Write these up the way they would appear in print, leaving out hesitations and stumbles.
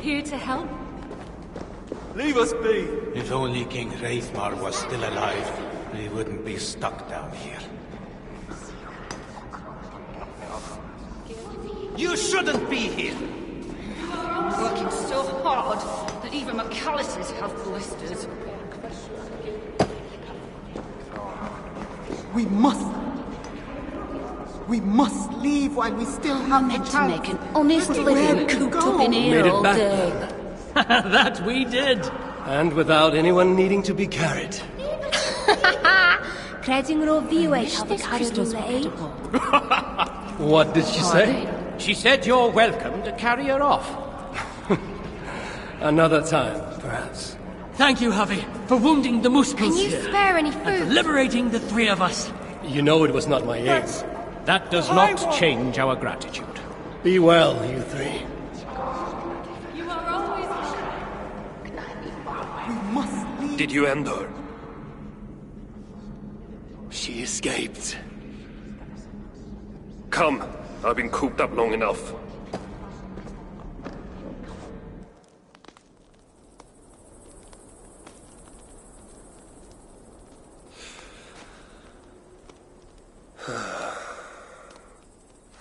here to help? Leave us be! If only King Hreithmar was still alive, we wouldn't be stuck down here. You shouldn't be here! I'm working so hard that even McAllister's have blisters. We must leave while we still have the Meant to chance. make an honest living cooped up in here Made it all back. day. That we did. And without anyone needing to be carried. Creating a view of the What did she say? She said you're welcome to carry her off. Another time, perhaps. Thank you, Javi, for wounding the muscles Can you here. spare any And for food? liberating the three of us. You know it was not my aim. That does not change our gratitude. Be well, you three. You are always... We must leave. Did you end her? She escaped. Come. I've been cooped up long enough.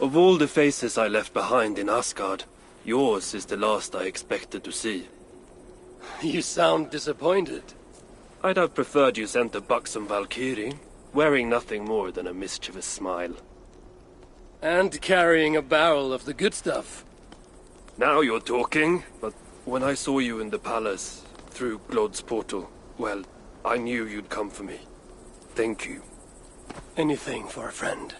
Of all the faces I left behind in Asgard, yours is the last I expected to see. You sound disappointed. I'd have preferred you sent a buxom Valkyrie, wearing nothing more than a mischievous smile. And carrying a barrel of the good stuff. Now you're talking, but when I saw you in the palace, through Glod's portal, well, I knew you'd come for me. Thank you. Anything for a friend.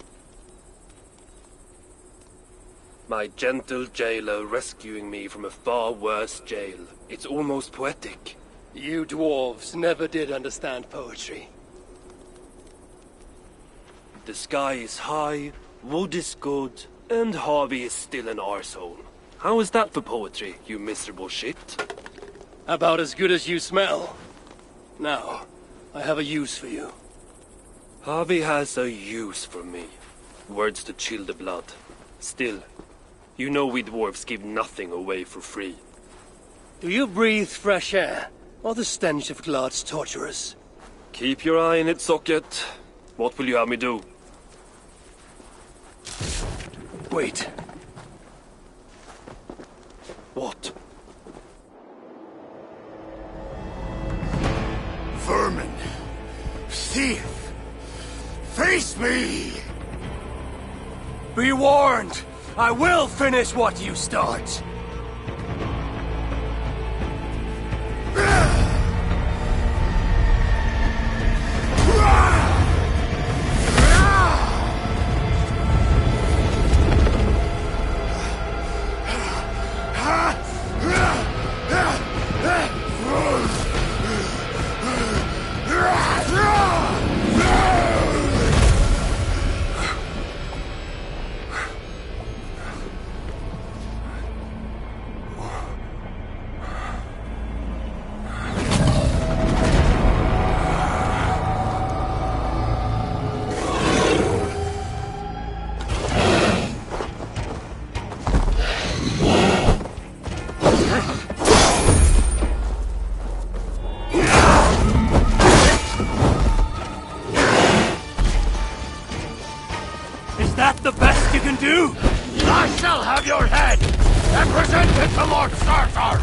My gentle jailer rescuing me from a far worse jail. It's almost poetic. You dwarves never did understand poetry. The sky is high, wood is good, and Harvey is still an arsehole. How is that for poetry, you miserable shit? About as good as you smell. Now, I have a use for you. Harvey has a use for me. Words to chill the blood. Still, you know we dwarves give nothing away for free. Do you breathe fresh air, or the stench of Glad's torturers? Keep your eye in its socket. What will you have me do? Wait. What? Vermin! Thief! Face me! Be warned! I will finish what you start! Is that the best you can do? I shall have your head, and present it to Lord Sartar!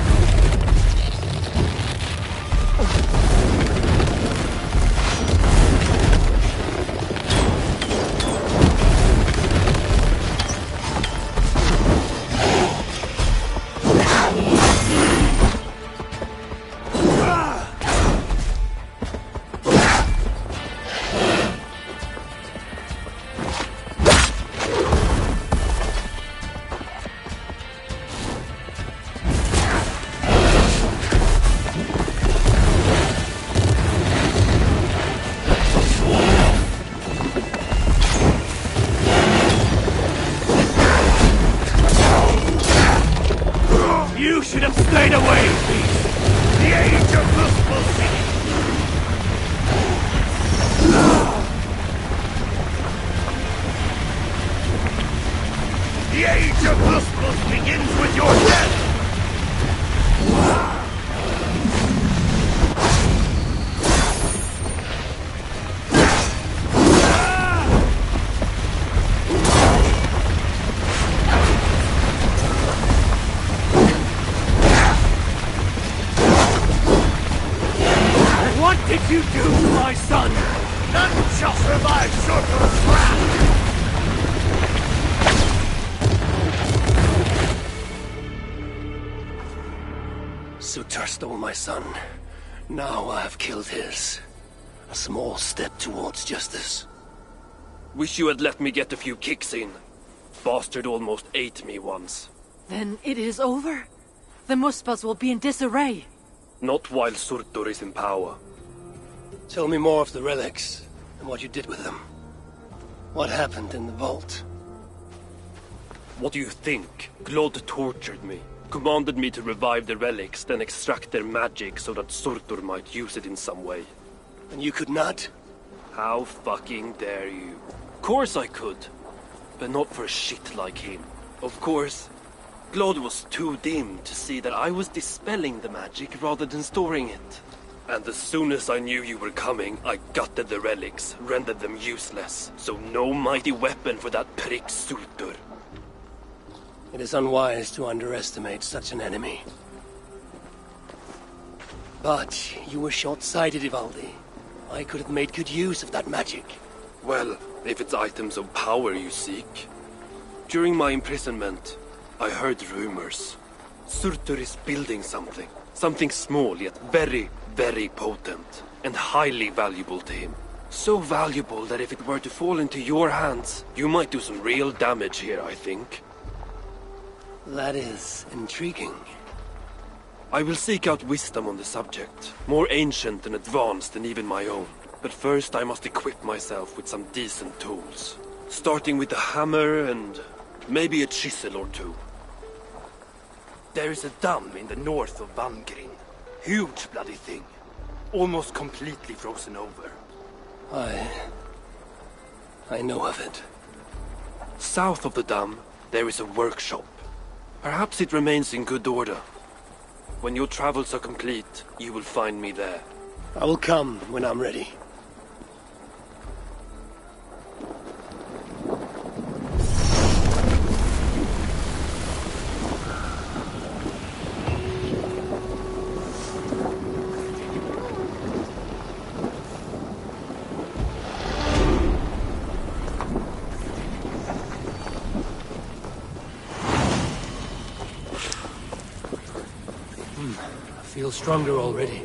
You should have stayed away, beast! The age of lustful singing! The age of lustful begins with your death! Surtur stole my son. Now I have killed his. A small step towards justice. Wish you had let me get a few kicks in. Bastard almost ate me once. Then it is over? The Muspels will be in disarray. Not while Surtur is in power. Tell me more of the relics, and what you did with them. What happened in the vault? What do you think? Glod tortured me. Commanded me to revive the relics, then extract their magic so that Surtur might use it in some way. And you could not? How fucking dare you? Of course I could. But not for a shit like him. Of course, Glod was too dim to see that I was dispelling the magic rather than storing it. And as soon as I knew you were coming, I gutted the relics, rendered them useless. So no mighty weapon for that prick Surtur. It is unwise to underestimate such an enemy. But you were short-sighted, Ivaldi. I could have made good use of that magic. Well, if it's items of power you seek. During my imprisonment, I heard rumors. Surtur is building something. Something small, yet very, very potent. And highly valuable to him. So valuable that if it were to fall into your hands, you might do some real damage here, I think. That is intriguing. I will seek out wisdom on the subject. More ancient and advanced than even my own. But first I must equip myself with some decent tools. Starting with a hammer and maybe a chisel or two. There is a dam in the north of Vangrin. Huge bloody thing. Almost completely frozen over. I know of it. South of the dam, there is a workshop. Perhaps it remains in good order. When your travels are complete, you will find me there. I will come when I'm ready. I feel stronger already.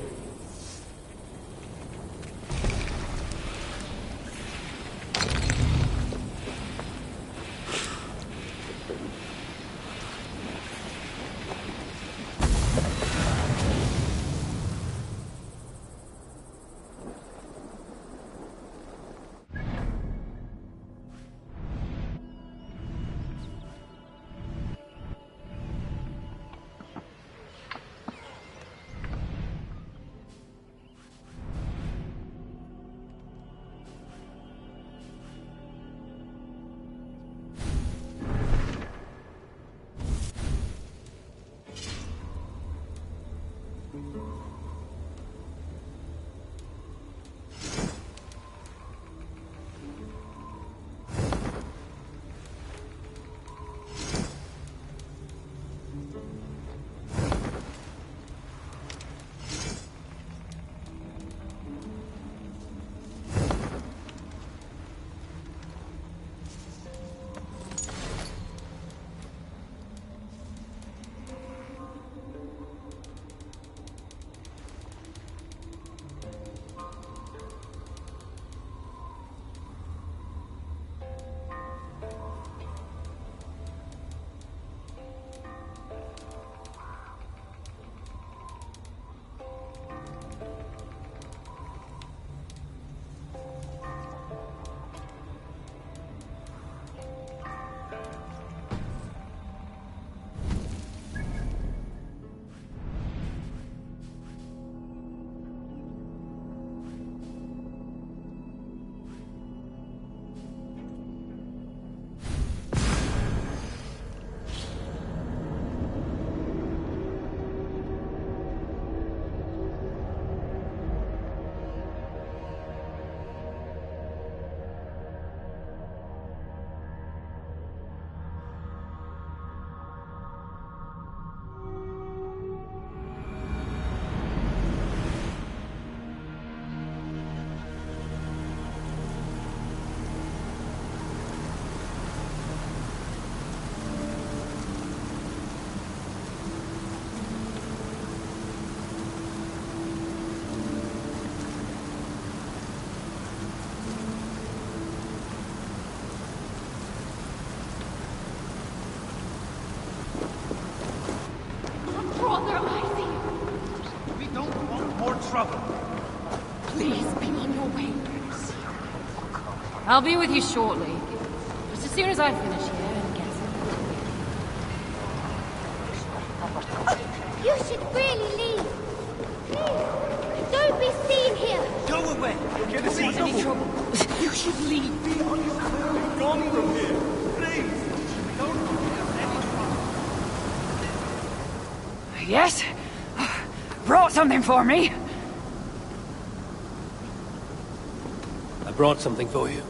I'll be with you shortly. Just as soon as I finish here and get some. You should really leave. Please. Don't be seen here. Go away! You'll get us in trouble. You should leave. Be on your way. Gone from here. Please. Yes? Brought something for me. I brought something for you.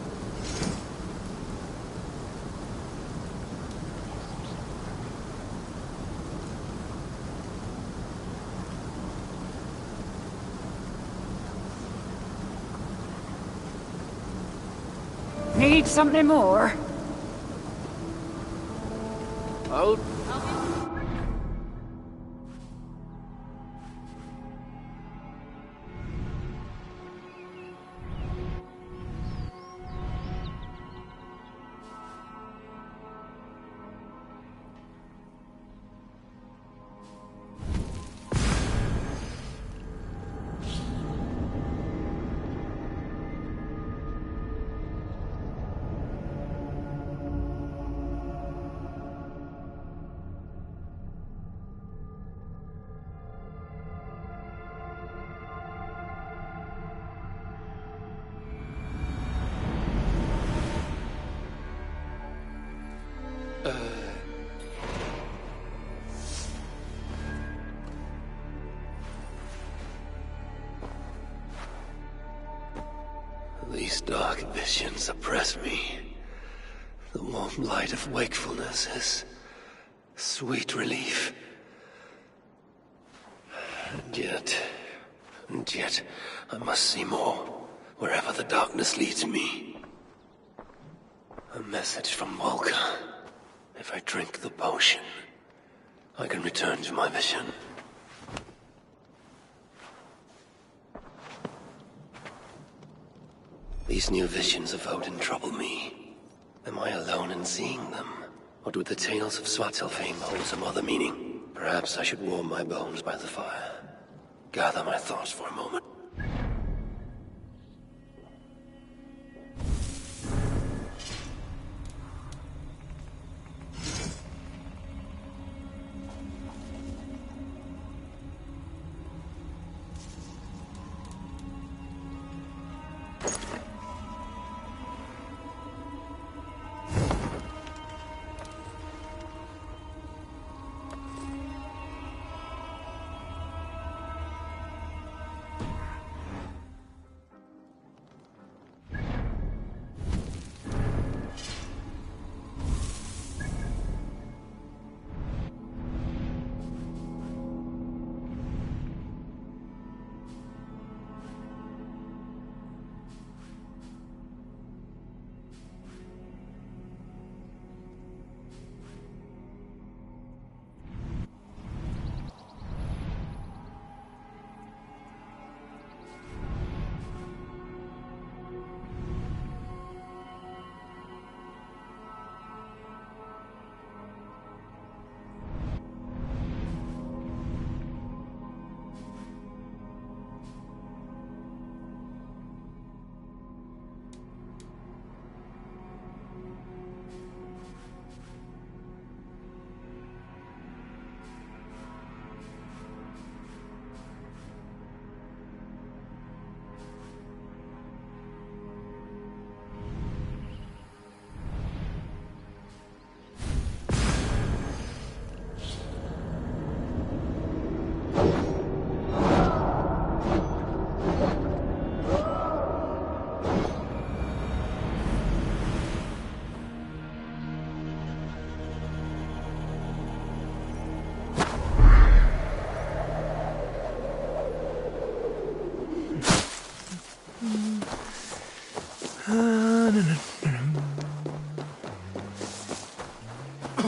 Need something more? I'll... These dark visions oppress me. The warm light of wakefulness is sweet relief. And yet, I must see more, wherever the darkness leads me. A message from Volker. If I drink the potion, I can return to my vision. These new visions of Odin trouble me. Am I alone in seeing them? Or do the tales of Svartalfheim hold some other meaning? Perhaps I should warm my bones by the fire. Gather my thoughts for a moment.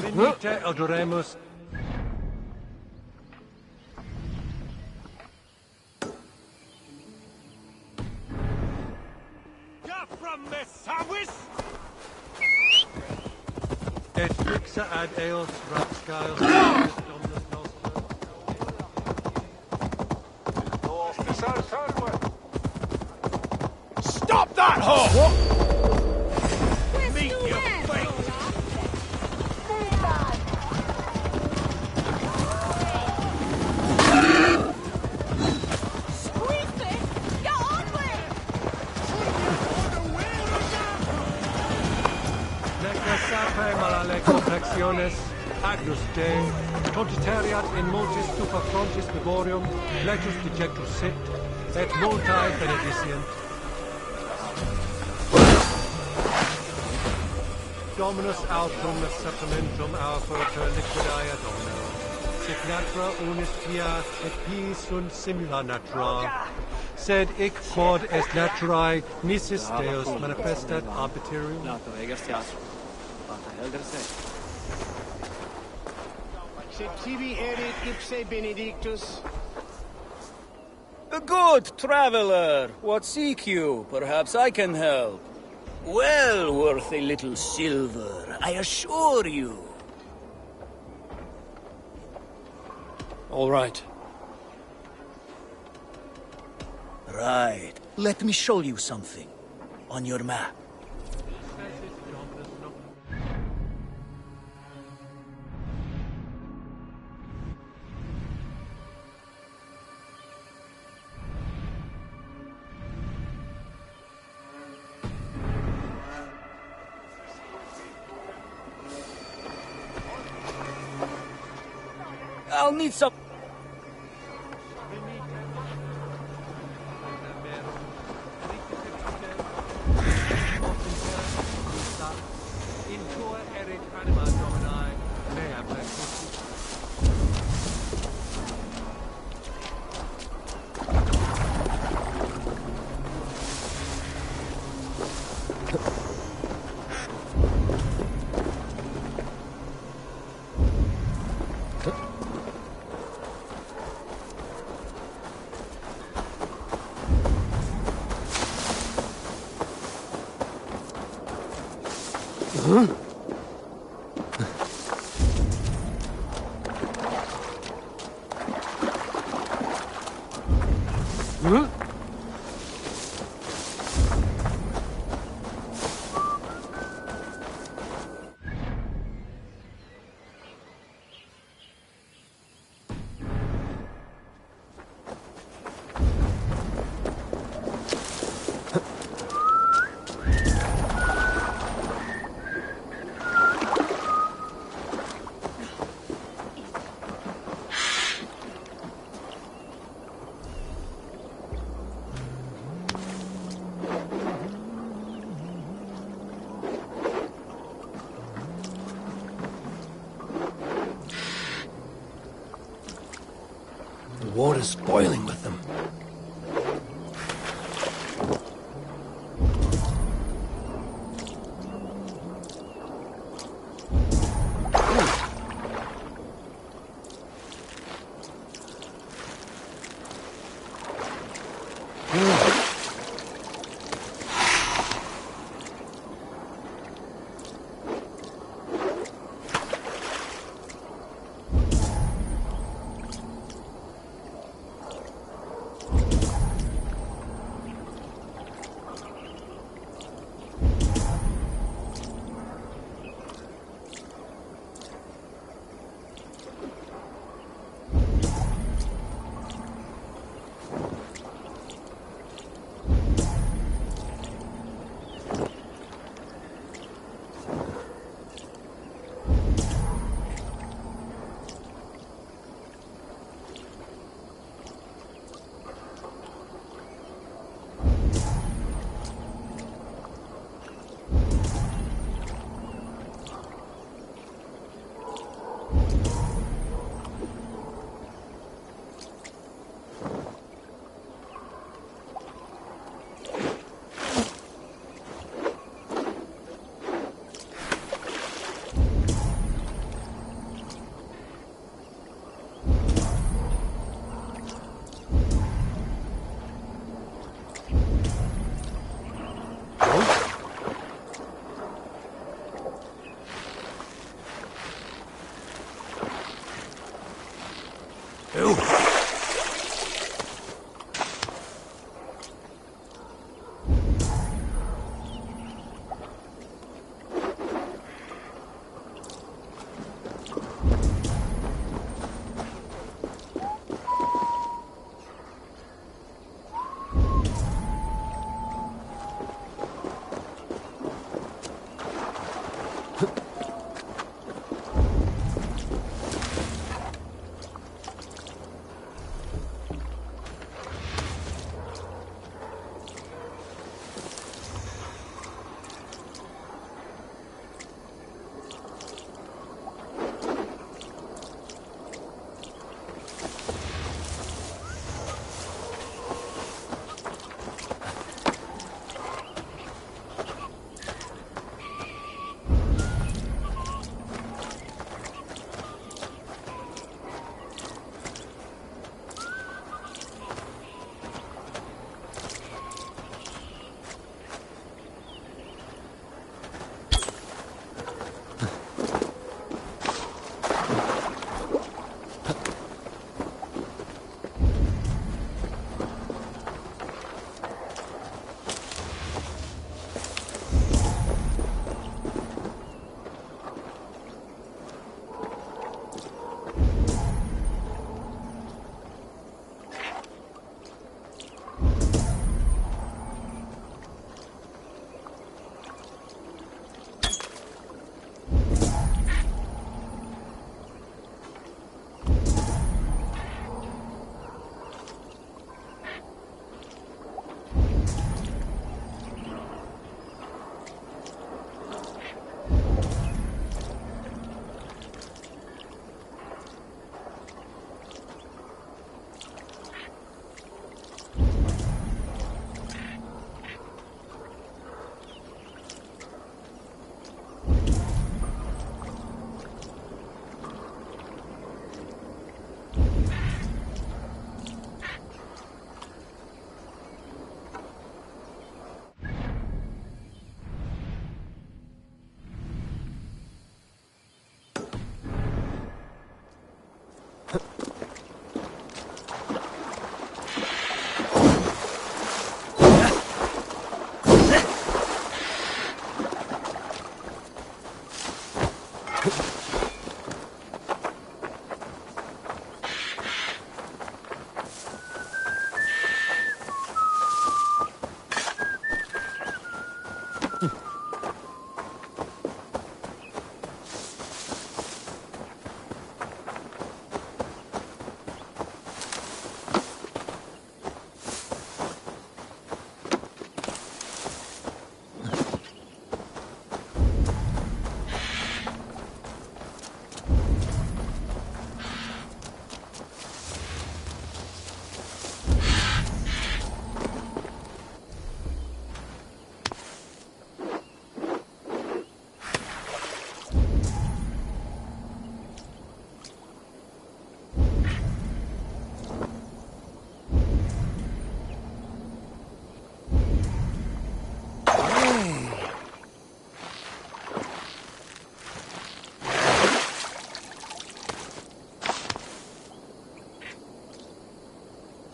Venite adoremus. Et fixa ad eos rapscale. Stop that horse! sape malale complexiones, agnus Dei, cogitariat in multis stupa frontis vivorium, letus dejectus sit, et multae benedicient. Dominus autum sacramentum aufer liquidae Domino. Sic natura unis pia et pii sunt simula natura. Sed ic quod est naturae nisis Deus manifestat arbitrium. Sed tibi erit ipse benedictus. A good traveler. What seek you? Perhaps I can help. Well worth a little silver, I assure you. All right. Right. Let me show you something. On your map. I'll need some... The water's boiling with them.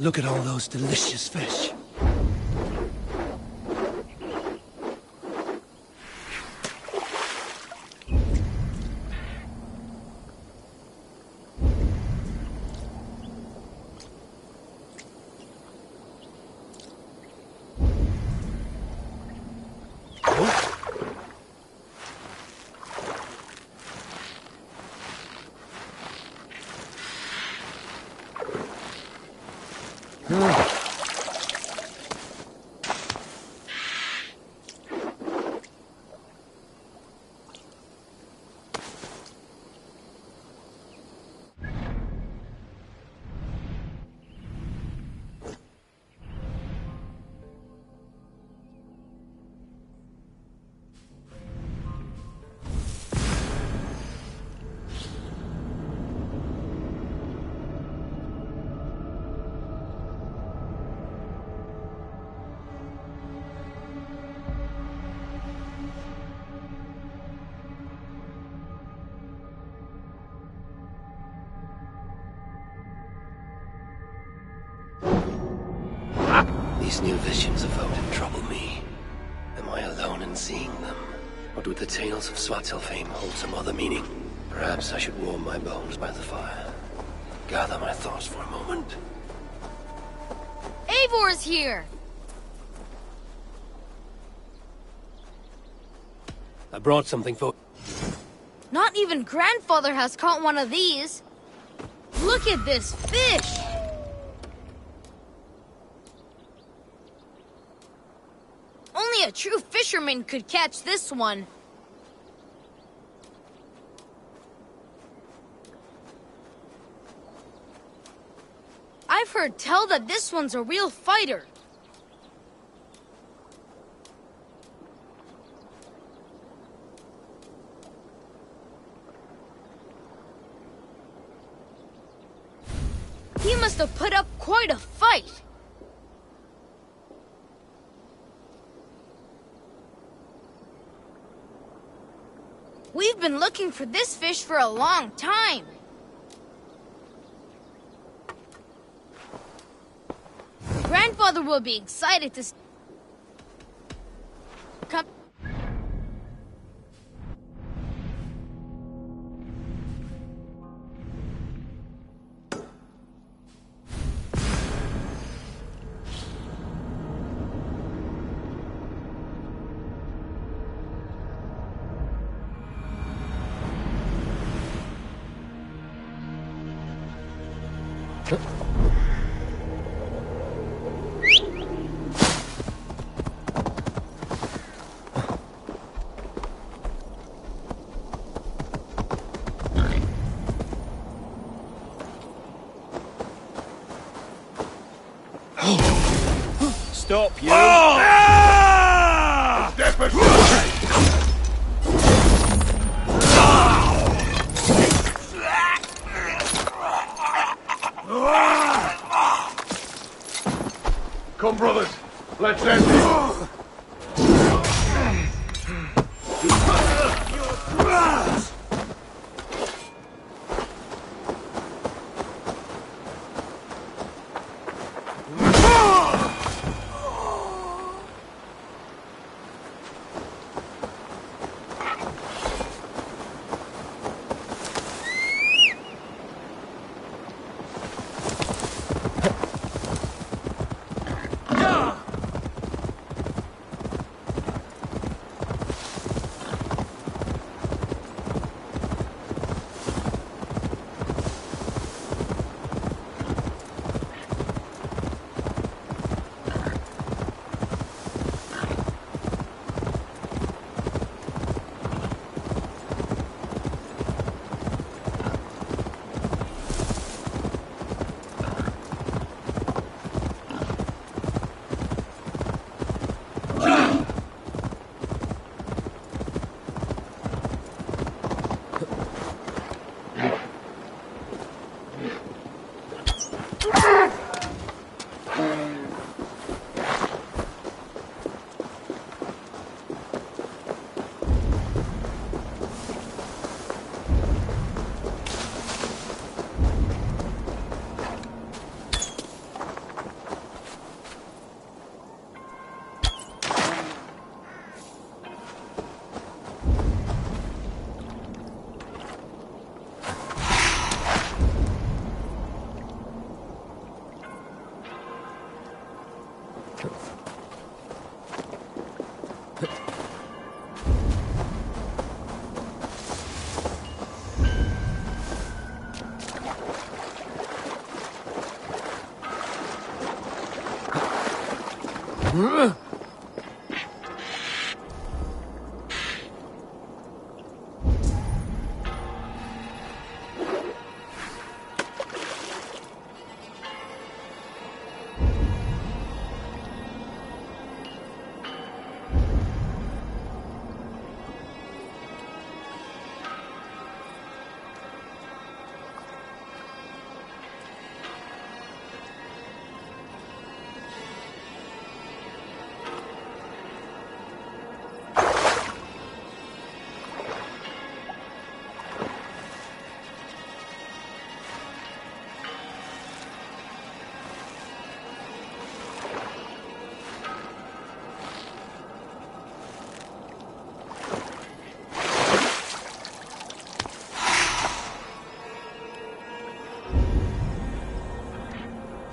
Look at all those delicious fish. These new visions of Odin trouble me. Am I alone in seeing them? Or do the tales of Svartalfheim hold some other meaning? Perhaps I should warm my bones by the fire. Gather my thoughts for a moment. Eivor's here! I brought something for... Not even Grandfather has caught one of these. Look at this fish! Only a true fisherman could catch this one. I've heard tell that this one's a real fighter. He must have put up quite a fight. We've been looking for this fish for a long time. Grandfather will be excited to come. Stop, you! Step aside! Come, brothers. Let's end this.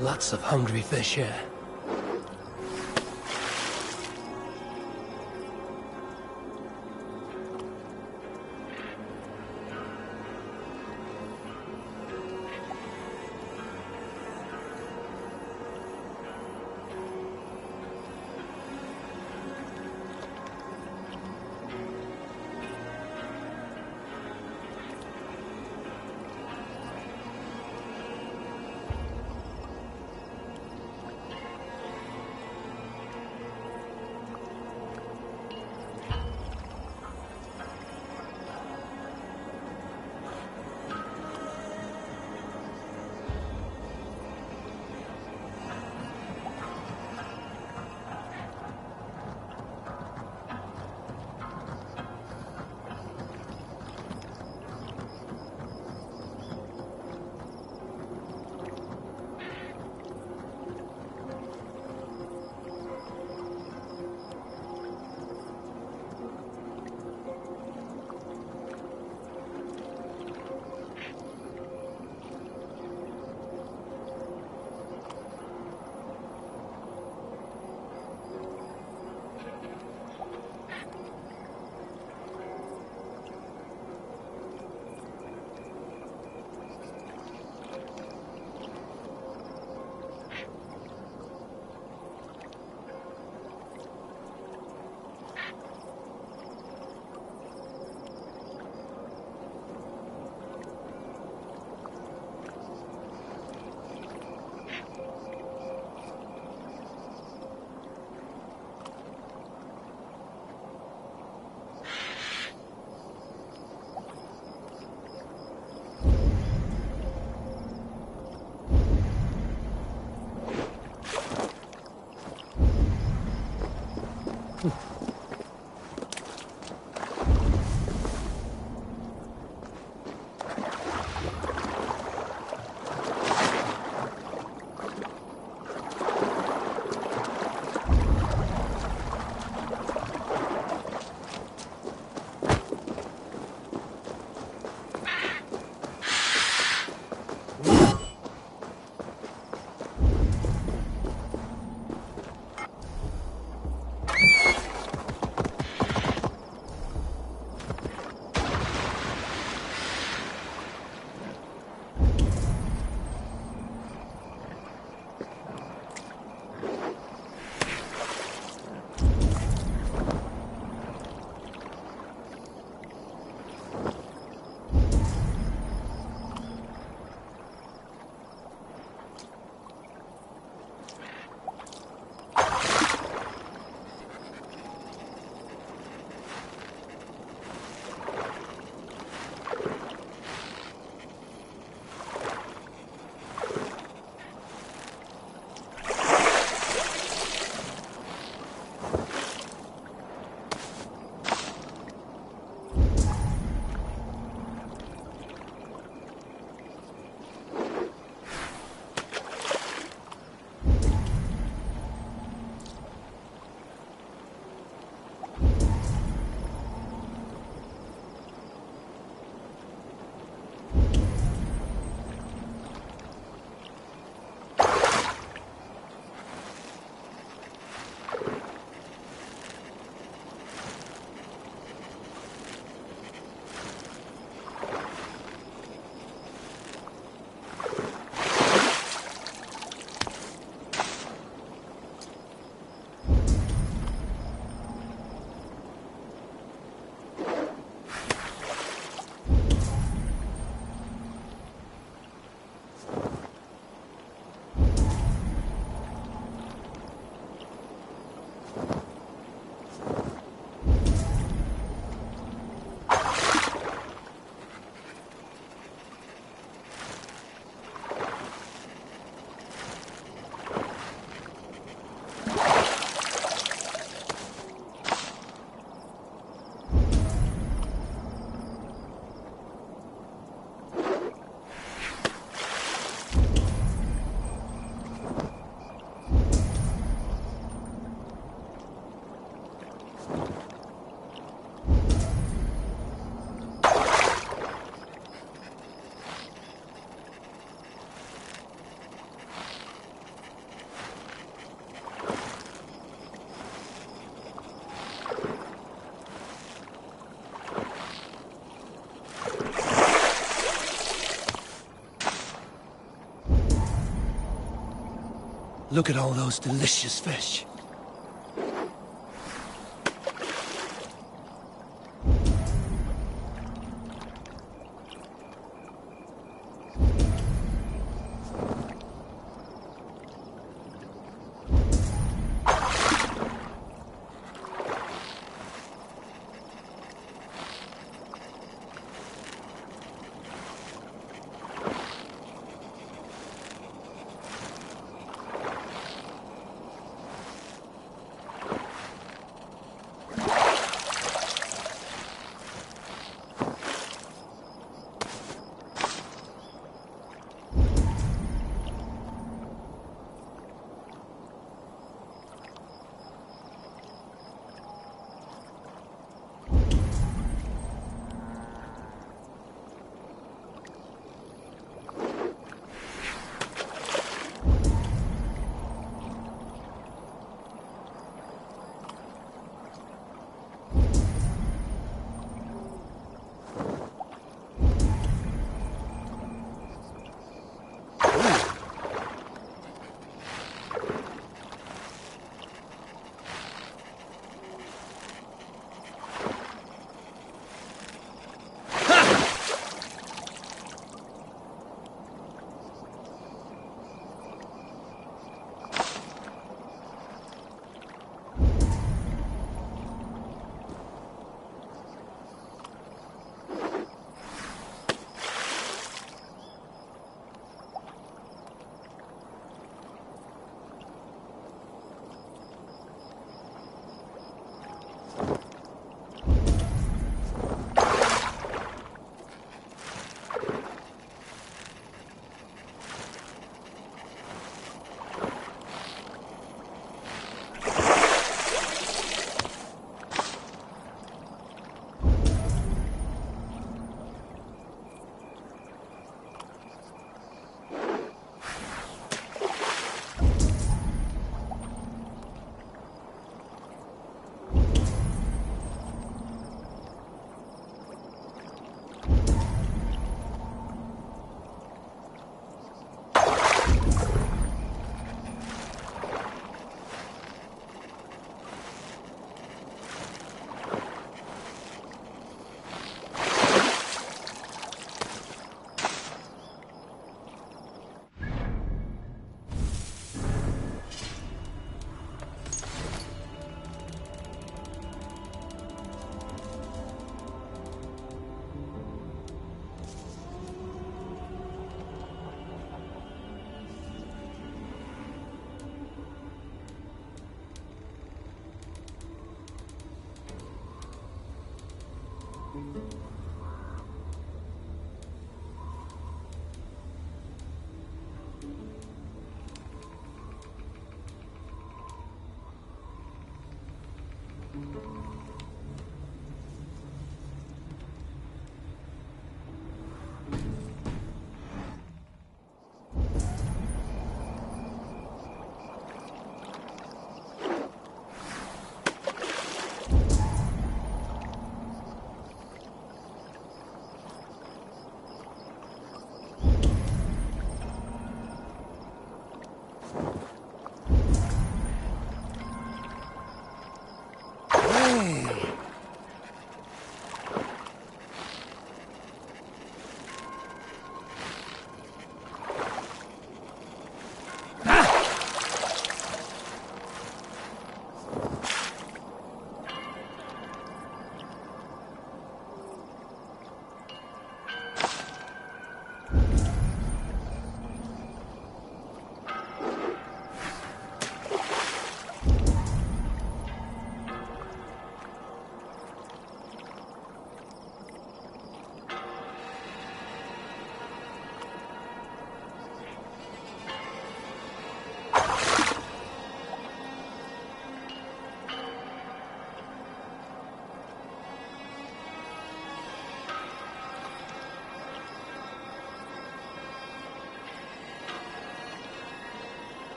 Lots of hungry fish here. Look at all those delicious fish.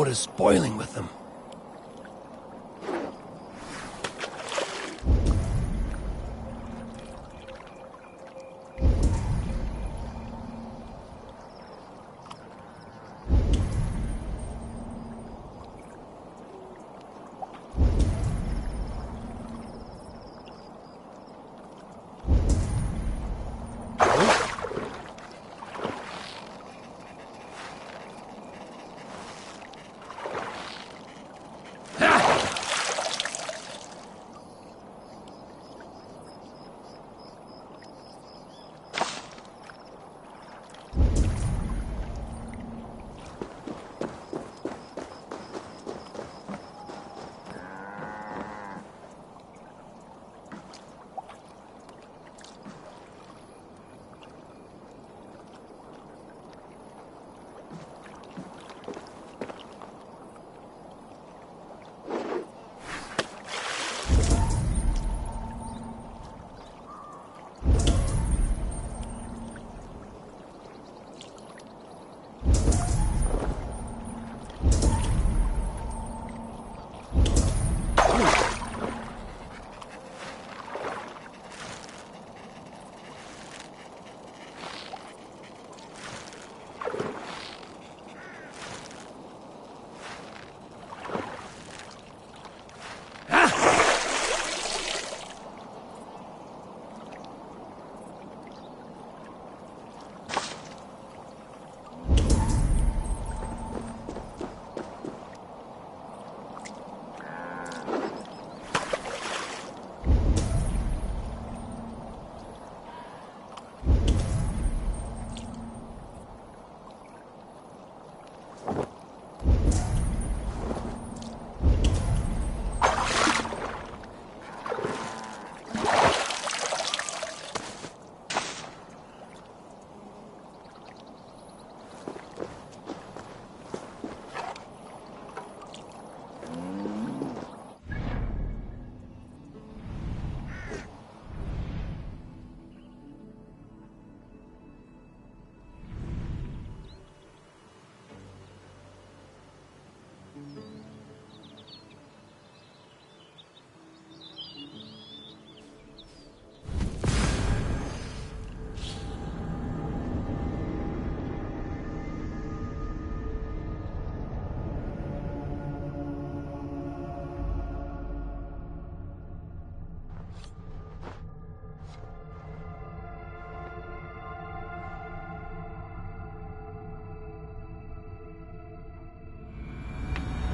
water's spoiling with them.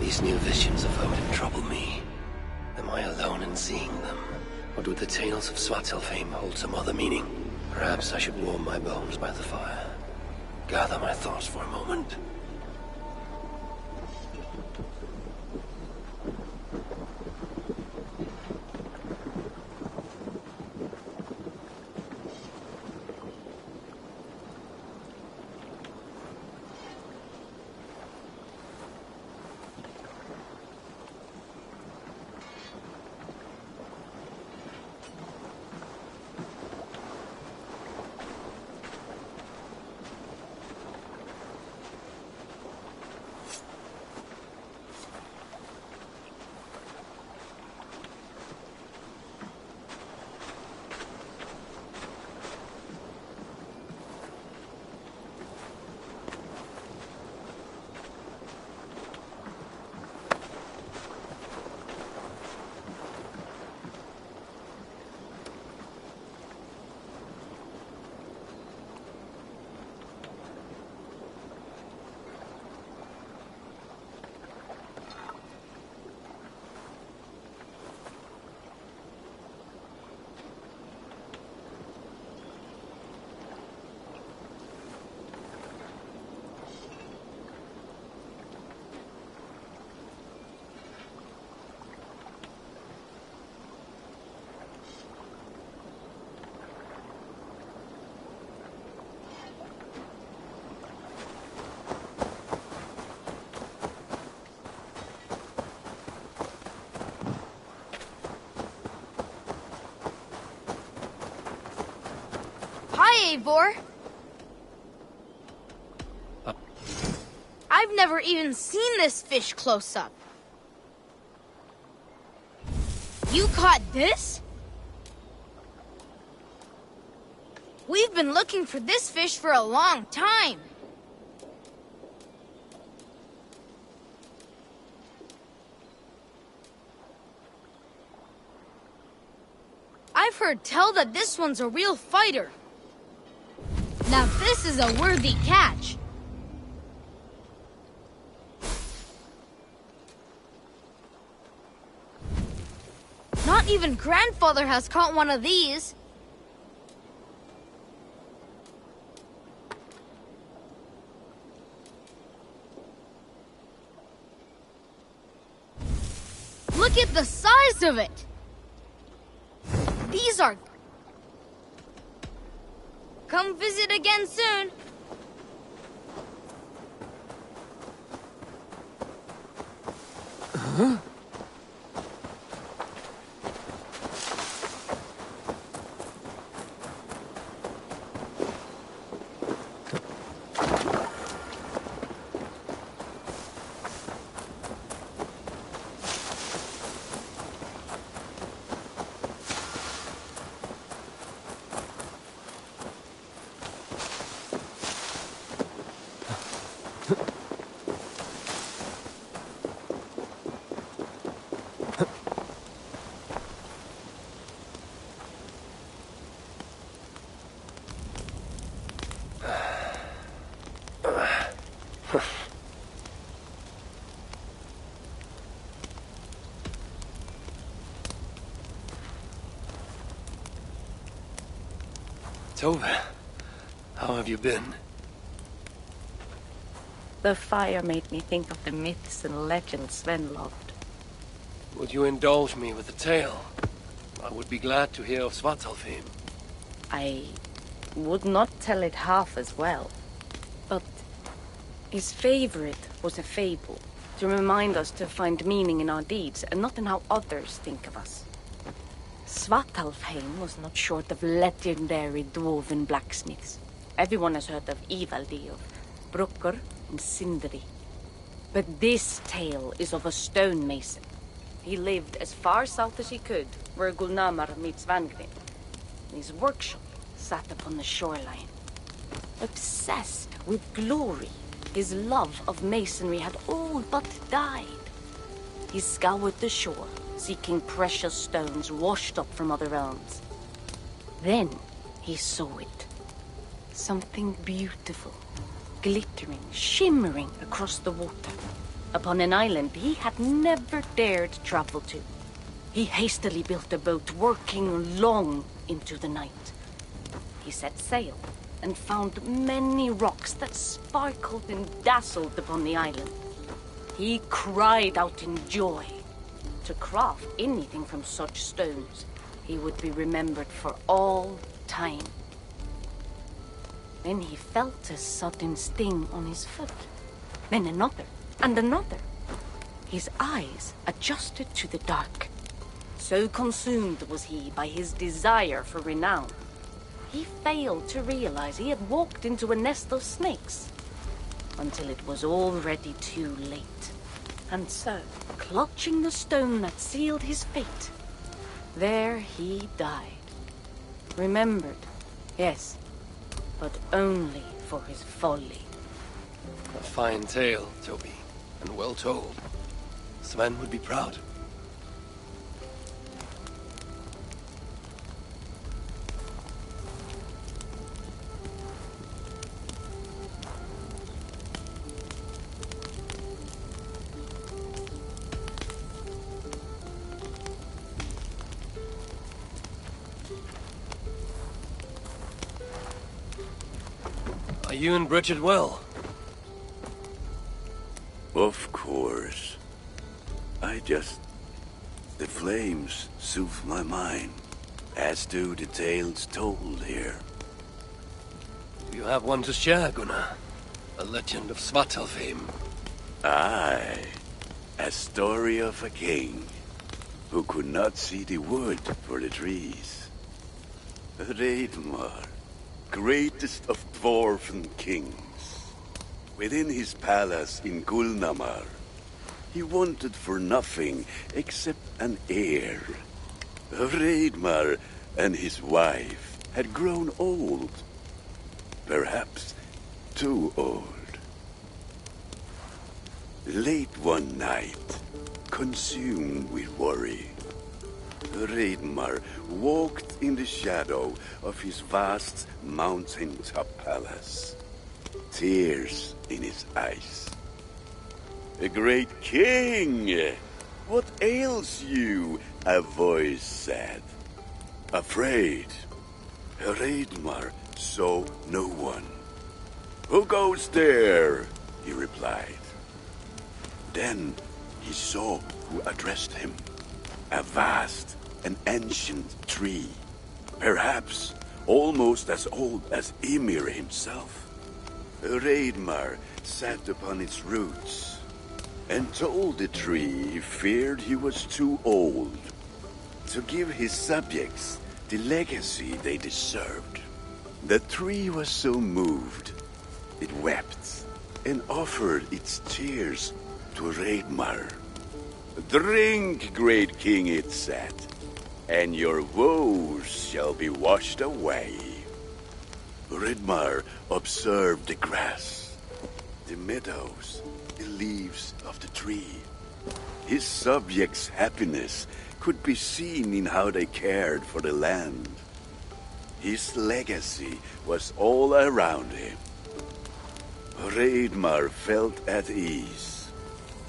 These new visions of Odin trouble me. Am I alone in seeing them? Or do the tales of Svartalfheim hold some other meaning? Perhaps I should warm my bones by the fire. Gather my thoughts for a moment. Eivor. I've never even seen this fish close up. You caught this? We've been looking for this fish for a long time. I've heard tell that this one's a real fighter. Now this is a worthy catch. Not even Grandfather has caught one of these. Look at the size of it! These are... Come visit again soon. Huh? Tove, how have you been? The fire made me think of the myths and legends Sven loved. Would you indulge me with a tale? I would be glad to hear of Svartalfheim. I would not tell it half as well, but his favorite was a fable, to remind us to find meaning in our deeds and not in how others think of us. Svartalfheim was not short of legendary dwarven blacksmiths. Everyone has heard of Ivaldi, of Brukker and Sindri. But this tale is of a stonemason. He lived as far south as he could, where Gullnamar meets Vangrin. His workshop sat upon the shoreline. Obsessed with glory, his love of masonry had all but died. He scoured the shore, seeking precious stones washed up from other realms. Then he saw it. Something beautiful, glittering, shimmering across the water, upon an island he had never dared travel to. He hastily built a boat, working long into the night. He set sail and found many rocks that sparkled and dazzled upon the island. He cried out in joy. To craft anything from such stones, he would be remembered for all time. Then he felt a sudden sting on his foot. Then another, and another. His eyes adjusted to the dark. So consumed was he by his desire for renown, he failed to realize he had walked into a nest of snakes, until it was already too late. And so, clutching the stone that sealed his fate, there he died. Remembered, yes, but only for his folly. A fine tale, Toby, and well told. Sven would be proud. Are you and Bridget well? Of course. The flames soothe my mind, as do the tales told here. You have one to share, Gunnar. A legend of Svartalfheim. Aye. A story of a king who could not see the wood for the trees. Ragnarok, greatest of dwarven kings. within his palace in Gullnamar. He wanted for nothing except an heir. Ragnarok and his wife had grown old. Perhaps too old. Late one night, consumed with worry, Ragnarok walked in the shadow of his vast mountaintop palace, tears in his eyes. "A great king! What ails you?" a voice said. Afraid, Ragnarok saw no one. "Who goes there?" he replied. Then he saw who addressed him. A vast and ancient tree, perhaps almost as old as Ymir himself. Ragnarok sat upon its roots and told the tree he feared he was too old to give his subjects the legacy they deserved. The tree was so moved, it wept and offered its tears to Ragnarok. "Drink, great king," it said, "and your woes shall be washed away." Ragnarok observed the grass, the meadows, the leaves of the tree. His subjects' happiness could be seen in how they cared for the land. His legacy was all around him. Ragnarok felt at ease,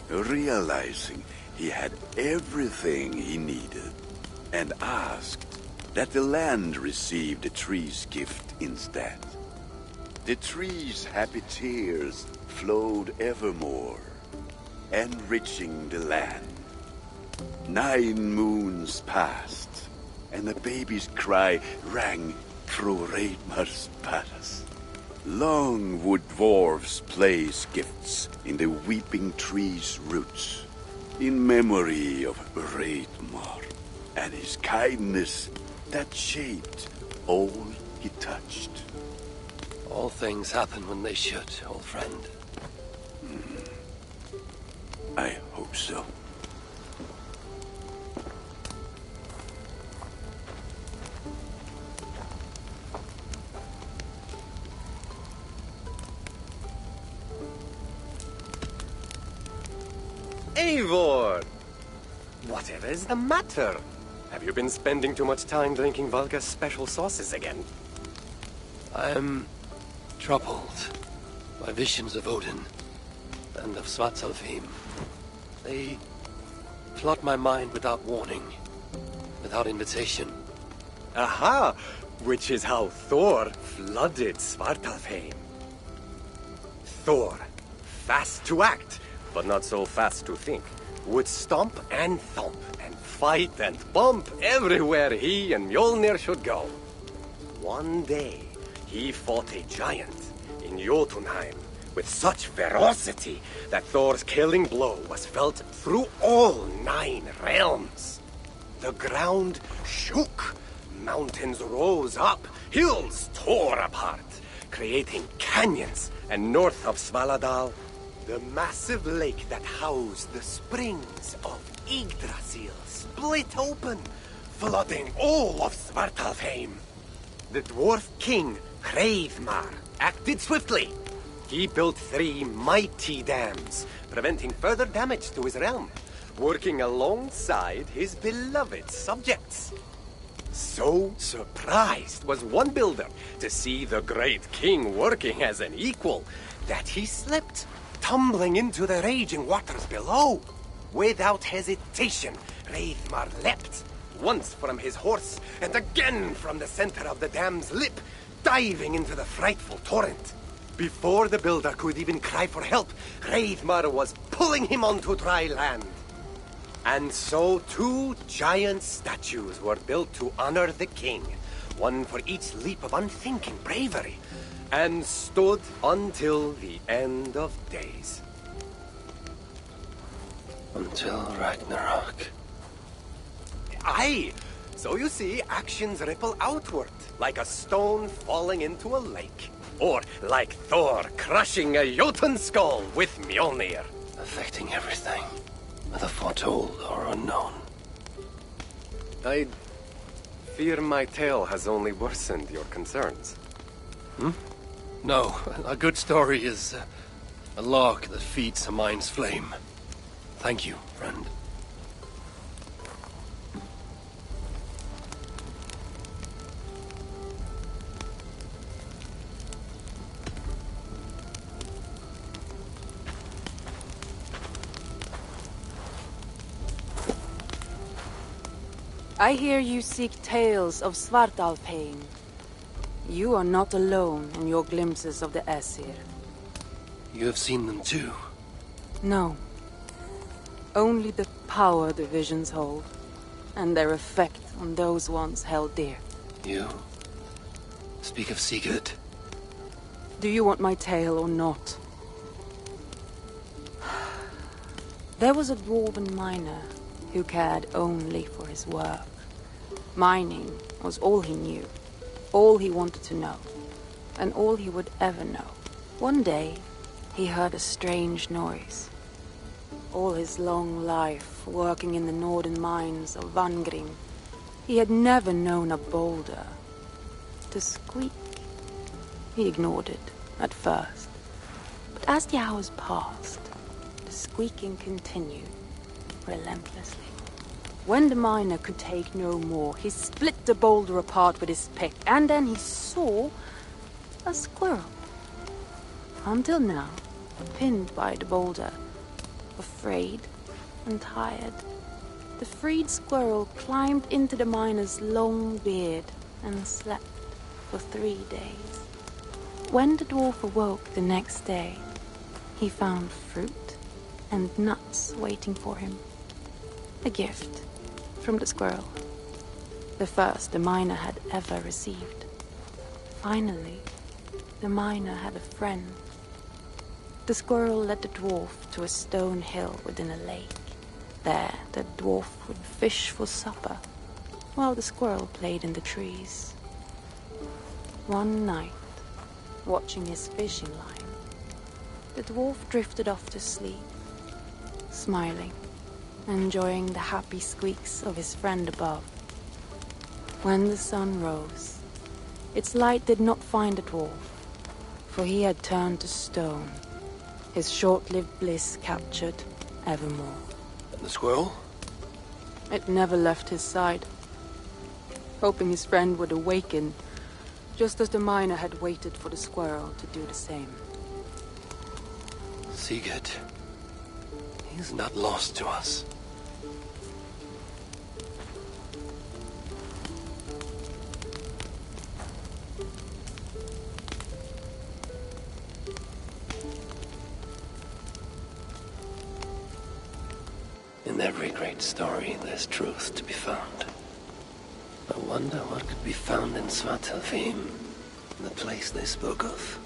realizing he had everything he needed, and asked that the land receive the tree's gift instead. The tree's happy tears flowed evermore, enriching the land. 9 moons passed, and a baby's cry rang through Ragnarok's palace. Long would dwarves place gifts in the weeping tree's roots, in memory of Ragnarok and his kindness that shaped all he touched. All things happen when they should, old friend. I hope so. Eivor! Whatever is the matter? Have you been spending too much time drinking Valka's special sauces again? I'm troubled by visions of Odin and of Svartalfheim. They flood my mind without warning, without invitation. Aha! Which is how Thor flooded Svartalfheim. Thor, fast to act, but not so fast to think, would stomp and thump and fight and bump everywhere he and Mjolnir should go. One day, he fought a giant in Jotunheim with such ferocity that Thor's killing blow was felt through all 9 realms. The ground shook, mountains rose up, hills tore apart, creating canyons, and north of Svaladal, the massive lake that housed the springs of Yggdrasil split open, flooding all of Svartalfheim. The dwarf king, Hreidmar, acted swiftly. He built 3 mighty dams, preventing further damage to his realm, working alongside his beloved subjects. So surprised was one builder to see the great king working as an equal that he slipped, tumbling into the raging waters below. Without hesitation, Hreidmar leapt, once from his horse and again from the center of the dam's lip, diving into the frightful torrent. Before the builder could even cry for help, Hreidmar was pulling him onto dry land. And so 2 giant statues were built to honor the king, one for each leap of unthinking bravery, and stood until the end of days. Until Ragnarok. Aye! So you see, actions ripple outward, like a stone falling into a lake. Or like Thor crushing a Jotun skull with Mjolnir. Affecting everything, whether foretold or unknown. I fear my tale has only worsened your concerns. No, a good story is a log that feeds a mind's flame. Thank you, friend. I hear you seek tales of Svartalfheim. You are not alone in your glimpses of the Aesir. You have seen them too. No. Only the power the visions hold, and their effect on those once held dear. You speak of Sigurd. Do you want my tale or not? There was a dwarven miner who cared only for his work. Mining was all he knew, all he wanted to know, and all he would ever know. One day, he heard a strange noise. All his long life, working in the northern mines of Vangrim, he had never known a boulder to squeak. He ignored it at first, but as the hours passed, the squeaking continued relentlessly. When the miner could take no more, he split the boulder apart with his pick, and then he saw a squirrel. Until now, pinned by the boulder, afraid and tired, the freed squirrel climbed into the miner's long beard and slept for 3 days. When the dwarf awoke the next day, he found fruit and nuts waiting for him. A gift from the squirrel. The first the miner had ever received. Finally, the miner had a friend. The squirrel led the dwarf to a stone hill within a lake. There, the dwarf would fish for supper, while the squirrel played in the trees. One night, watching his fishing line, the dwarf drifted off to sleep, smiling, enjoying the happy squeaks of his friend above. When the sun rose, its light did not find the dwarf, for he had turned to stone, his short-lived bliss captured evermore. And the squirrel? It never left his side, hoping his friend would awaken, just as the miner had waited for the squirrel to do the same. Sigurd. He is not lost to us. In every great story, there's truth to be found. I wonder what could be found in Svartalfheim, the place they spoke of.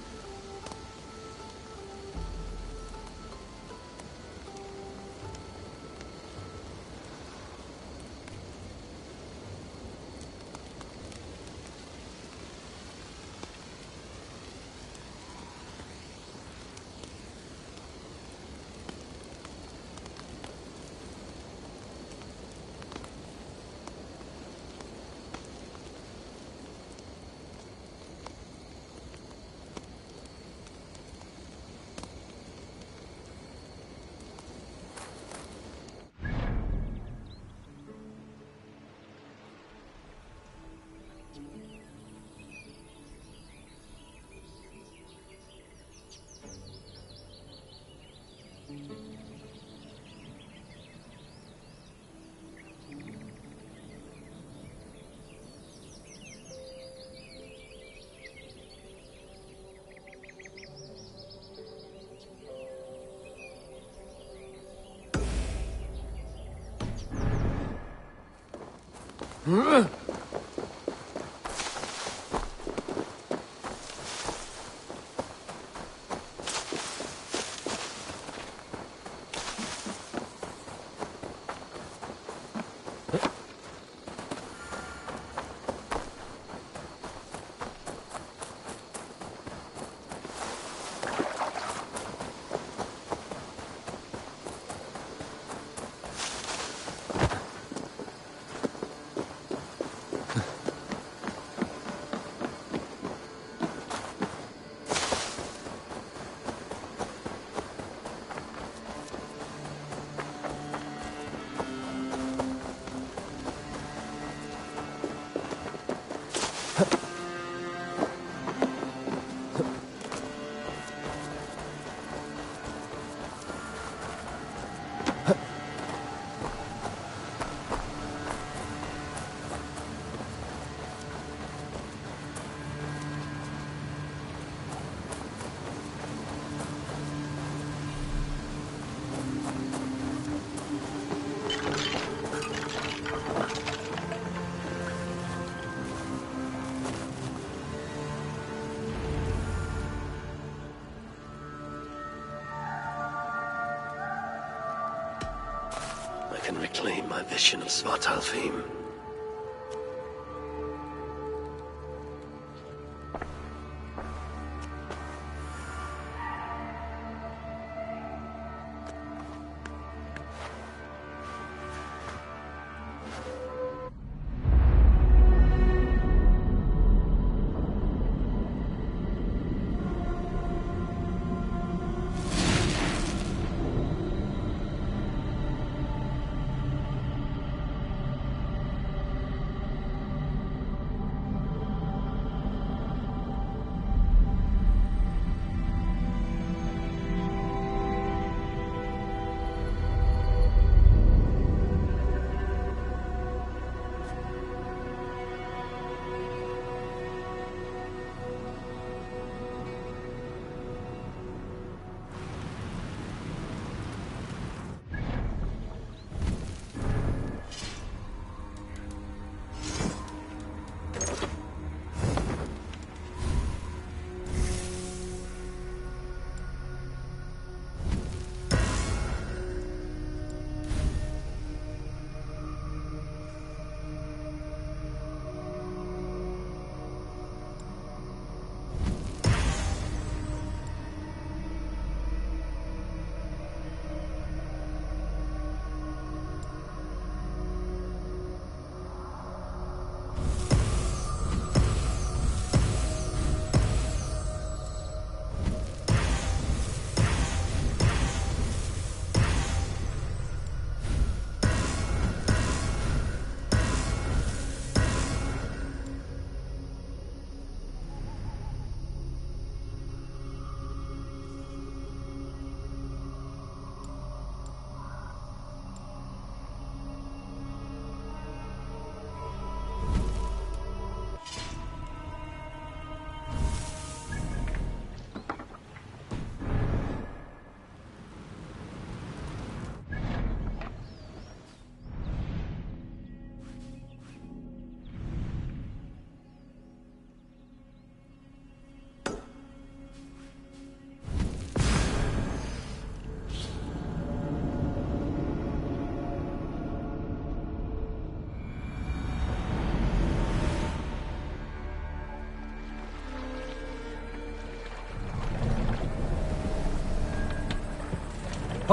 I can reclaim my vision of Svartalfheim.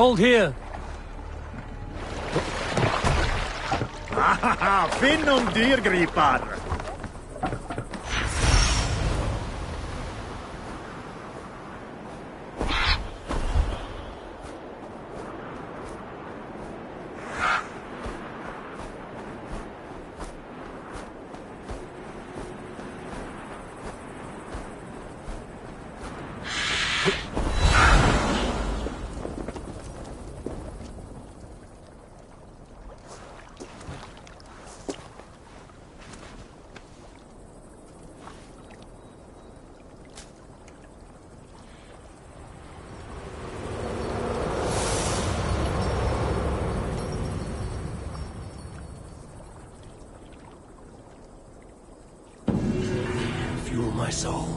Hold here! Finn någon dyrgripar! Fuel my soul.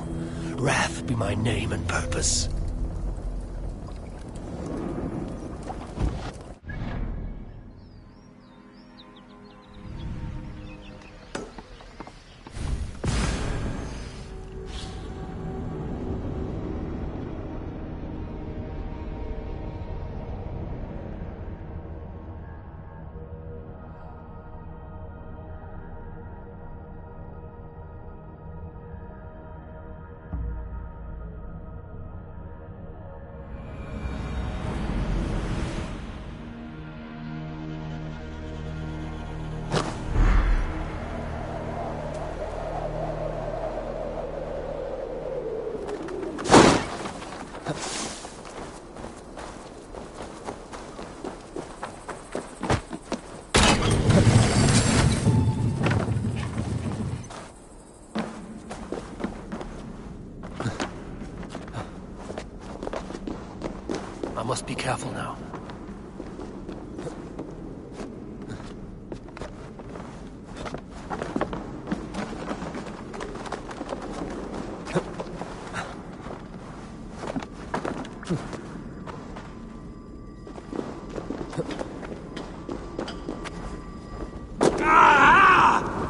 Wrath be my name and purpose. must be careful now.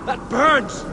That burns!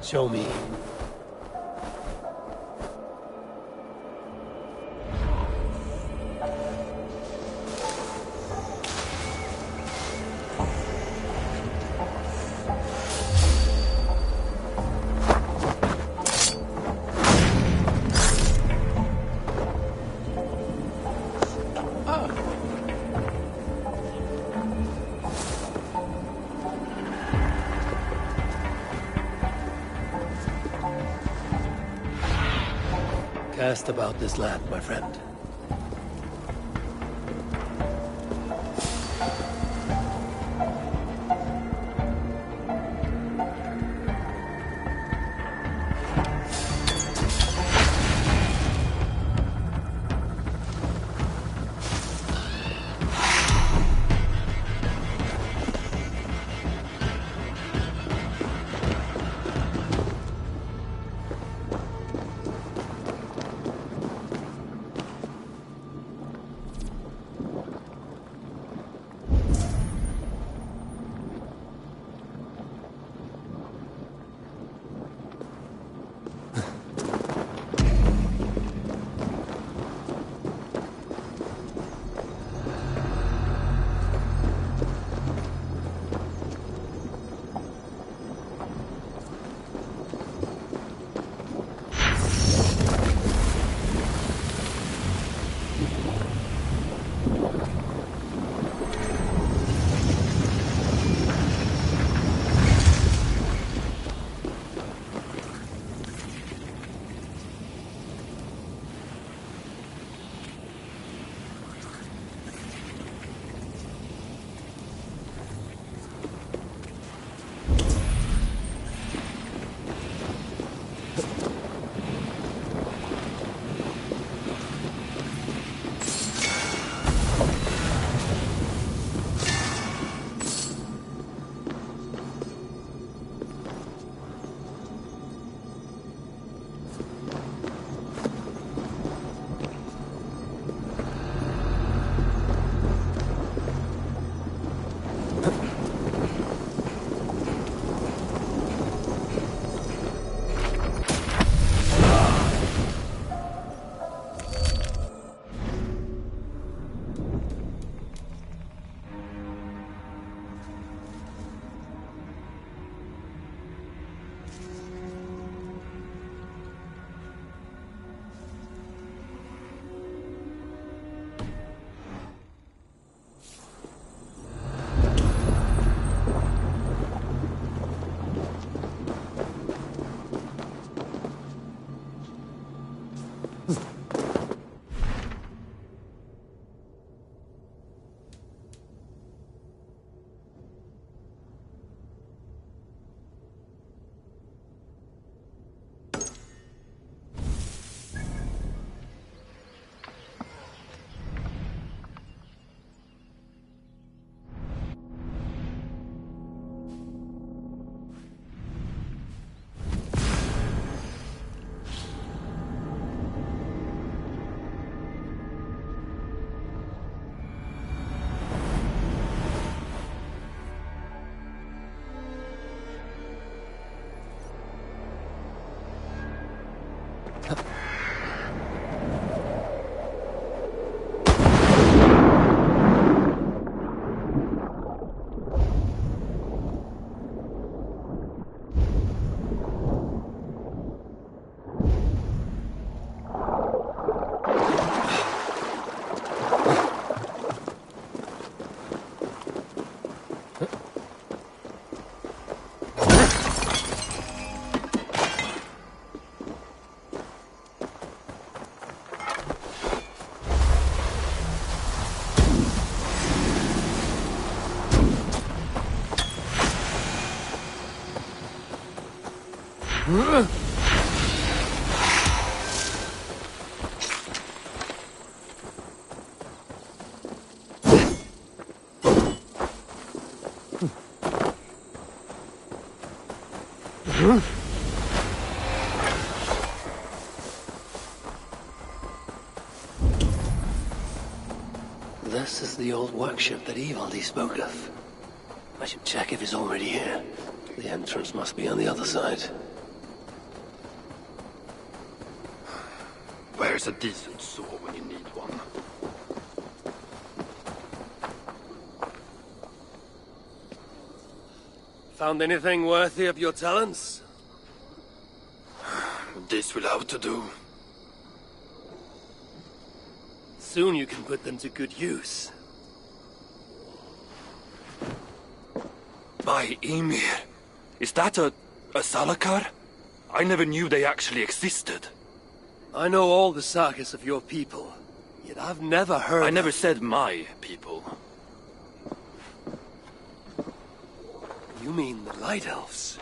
Show me. Cast about this land, my friend. This is the old workshop that Ivaldi spoke of. I should check if he's already here. The entrance must be on the other side. Where's a decent saw when you need one? Found anything worthy of your talents? This will have to do. Soon you can put them to good use. By Ymir. Is that a Salakar? I never knew they actually existed. I know all the sagas of your people, yet I've never heard I never said my people. You mean the Light Elves?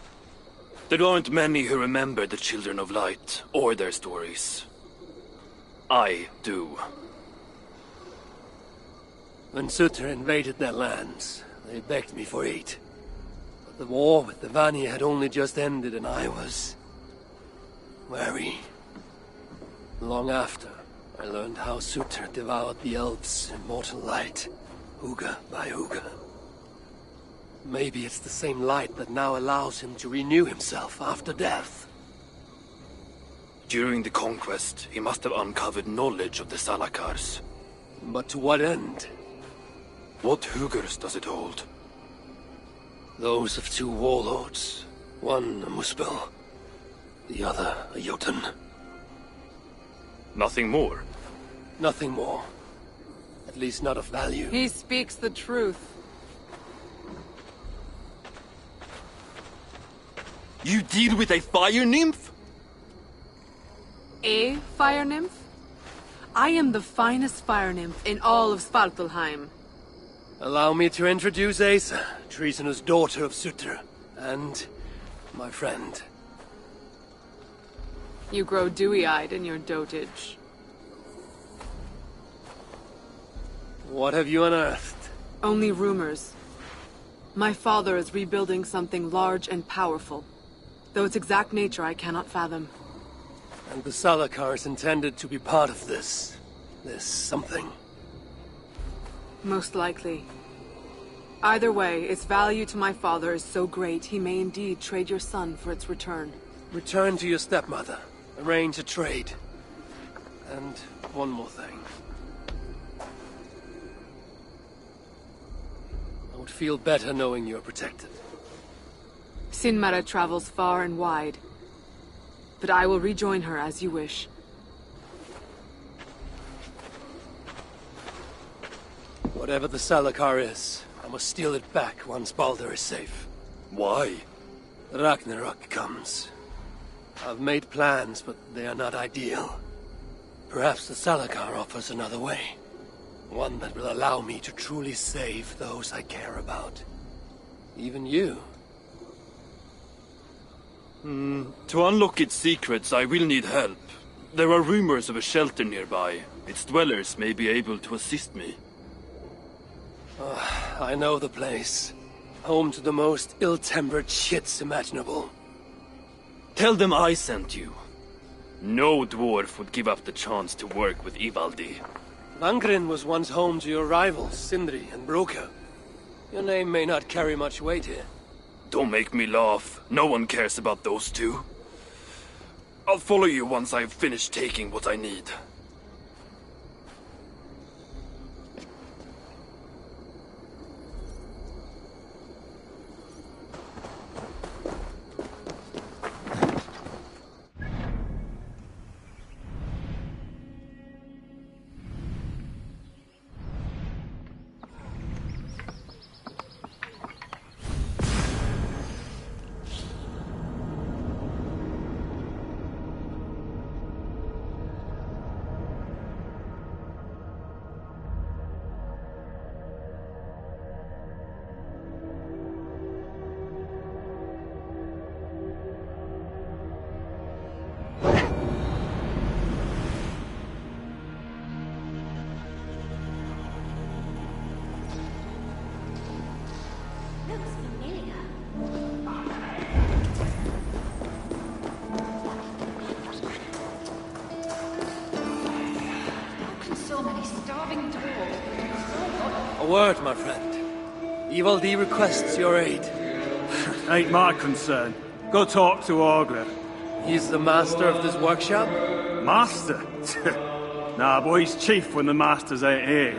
There aren't many who remember the Children of Light, or their stories. I do. When Sutter invaded their lands, they begged me for aid. But the war with the Vanir had only just ended and I was wary. Long after, I learned how Sutter devoured the elves' immortal light, Huga by Huga. Maybe it's the same light that now allows him to renew himself after death. During the conquest, he must have uncovered knowledge of the Salakars. But to what end? What Hugars does it hold? Those of two warlords. One a Muspel, the other a Jotun. Nothing more? Nothing more. At least not of value. He speaks the truth. You deal with a fire nymph? A fire nymph? I am the finest fire nymph in all of Svartalheim. Allow me to introduce Asa, treasonous daughter of Sutter, and my friend. You grow dewy-eyed in your dotage. What have you unearthed? Only rumors. My father is rebuilding something large and powerful, though its exact nature I cannot fathom. And the Salakar is intended to be part of this something. Most likely. Either way, its value to my father is so great he may indeed trade your son for its return. Return to your stepmother. Arrange a trade. And one more thing. I would feel better knowing you're protected. Sinmara travels far and wide, but I will rejoin her as you wish. Whatever the Salakar is, I must steal it back once Baldur is safe. Why? Ragnarok comes. I've made plans, but they are not ideal. Perhaps the Salakar offers another way. One that will allow me to truly save those I care about. Even you. To unlock its secrets, I will need help. There are rumors of a shelter nearby. Its dwellers may be able to assist me. I know the place. Home to the most ill-tempered shits imaginable. Tell them I sent you. No dwarf would give up the chance to work with Ivaldi. Vangrin was once home to your rivals, Sindri and Broka. Your name may not carry much weight here. Don't make me laugh. No one cares about those two. I'll follow you once I've finished taking what I need. A word, my friend. Ivaldi requests your aid. Ain't my concern. Go talk to Ogre. He's the master of this workshop? Master? Nah, boy, he's chief when the masters ain't here.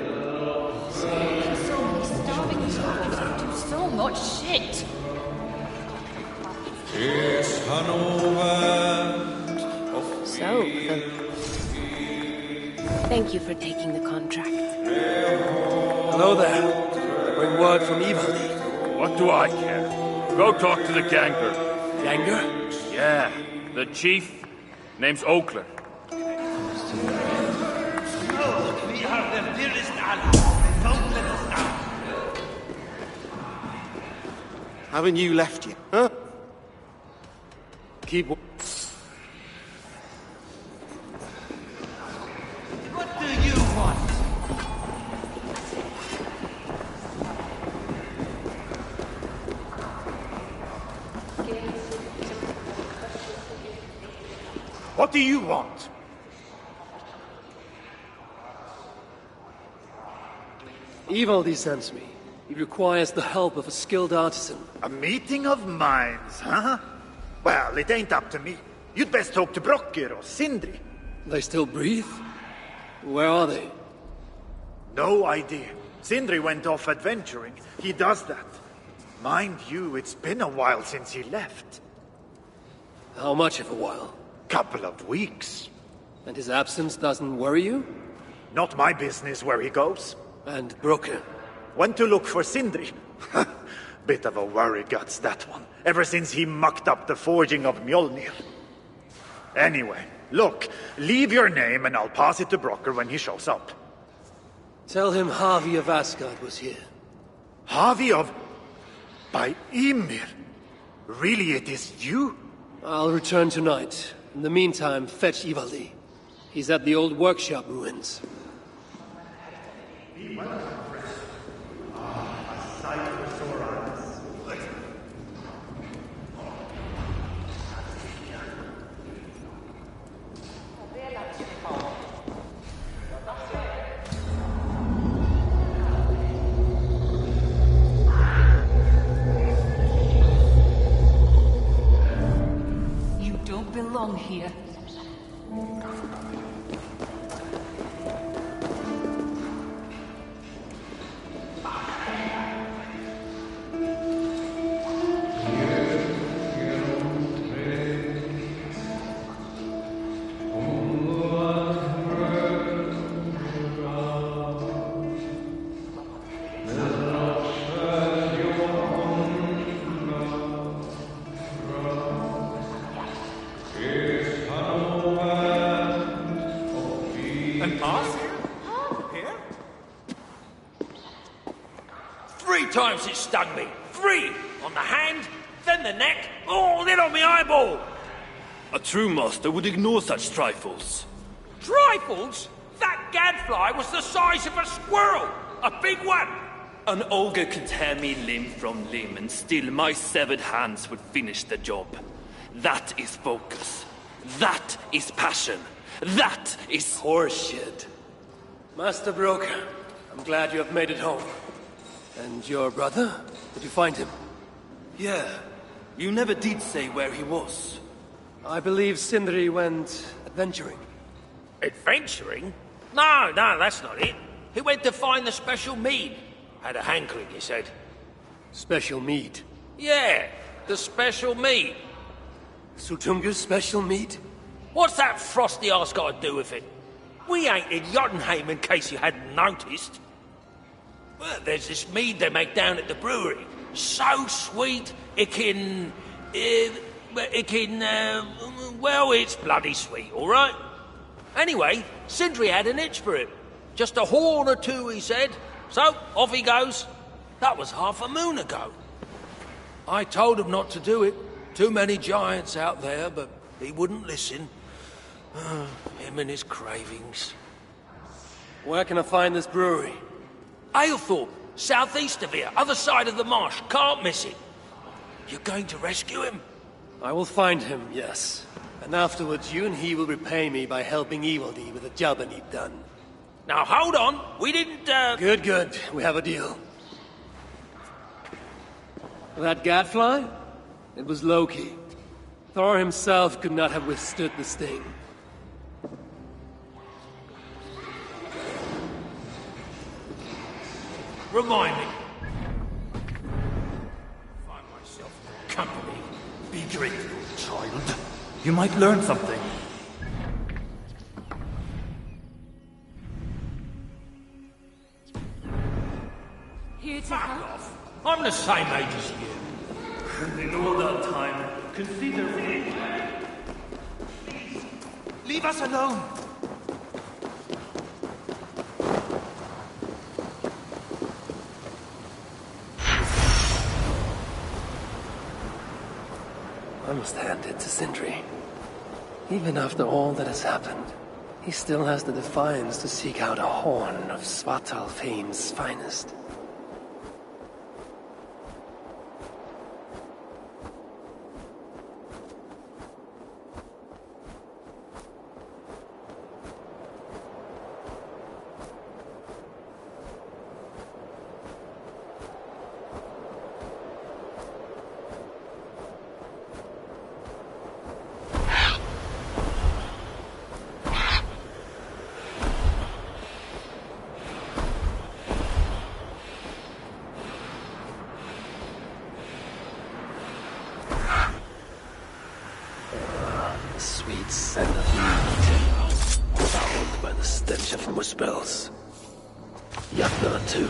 So many starving trolls who do so much shit. So, thank you for taking the contract. Hello there. I bring word from Ivaldi. What do I care? Go talk to the ganger. Ganger? Yeah, the chief. Name's Oakler. We are their dearest allies. Don't let us down. Haven't you left yet? Huh? Keep... What do you want? What do you want? Ivaldi sends me. He requires the help of a skilled artisan. A meeting of minds, huh? Well, it ain't up to me. You'd best talk to Brocker or Sindri. They still breathe? Where are they? No idea. Sindri went off adventuring. He does that. Mind you, it's been a while since he left. How much of a while? Couple of weeks. And his absence doesn't worry you? Not my business where he goes. And Brocker? Went to look for Sindri. Bit of a worry guts, that one. Ever since he mucked up the forging of Mjolnir. Anyway, look, leave your name and I'll pass it to Brocker when he shows up. Tell him Harvey of Asgard was here. Harvey of... by Ymir? Really, it is you? I'll return tonight. In the meantime, fetch Ivaldi. He's at the old workshop ruins. You don't belong here. Times it stung me. 3! On the hand, then the neck, oh, then on the eyeball! A true master would ignore such trifles. Trifles? That gadfly was the size of a squirrel! A big one! An ogre could tear me limb from limb, and still my severed hands would finish the job. That is focus. That is passion. That is horseshit. Master Broker, I'm glad you have made it home. And your brother? Did you find him? Yeah. You never did say where he was. I believe Sindri went adventuring. Adventuring? No, that's not it. He went to find the special mead. Had a hankering, he said. Special mead? Yeah, the special mead. Sutunga's special mead? What's that frosty arse got to do with it? We ain't in Jotunheim, in case you hadn't noticed. Well, there's this mead they make down at the brewery. So sweet, well, it's bloody sweet, all right? Anyway, Sindri had an itch for it. Just a horn or two, he said. So, off he goes. That was half a moon ago. I told him not to do it. Too many giants out there, but he wouldn't listen. Him and his cravings. Where can I find this brewery? Aylthorpe, southeast of here, other side of the marsh. Can't miss it. You're going to rescue him? I will find him, yes. And afterwards, you and he will repay me by helping Ivaldi with the job I need done. Now hold on, we didn't, Good. We have a deal. That gadfly? It was Loki. Thor himself could not have withstood the sting. Remind me. Find myself company. Be grateful, child. You might learn something. Here to Fuck help? off. I'm the same age as you. And in all that time, consider me. Leave us alone. I must hand it to Sindri. Even after all that has happened, he still has the defiance to seek out a horn of Svartalfheim's finest. Sweet scent of meat, fouled by the stench of muspels. Jagna too.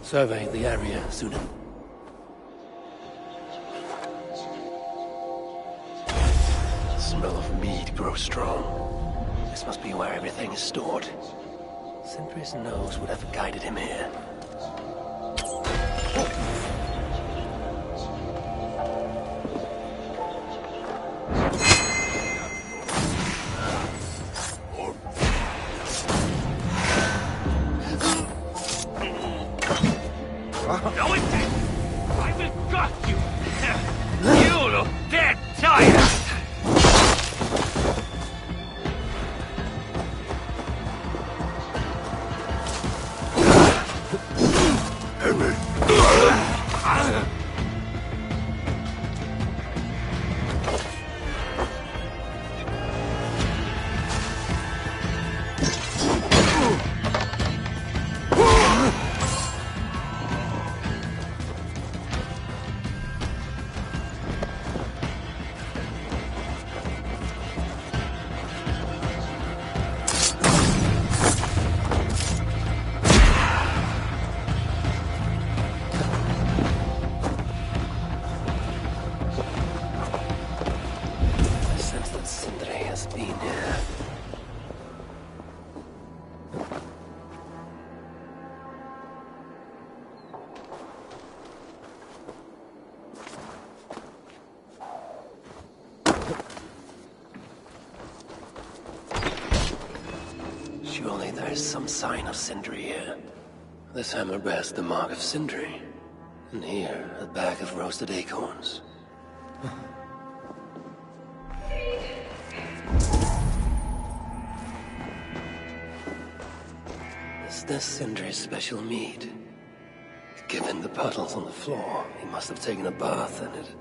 Survey the area, Sunan. The smell of meat grows strong. This must be where everything is stored. Sindri's nose would have guided him here. No, it did. I will gut you. You look dead tired. Surely there is some sign of Sindri here. This hammer bears the mark of Sindri. And here, a bag of roasted acorns. Is this Sindri's special meat? It Given the puddles on the floor, he must have taken a bath in it.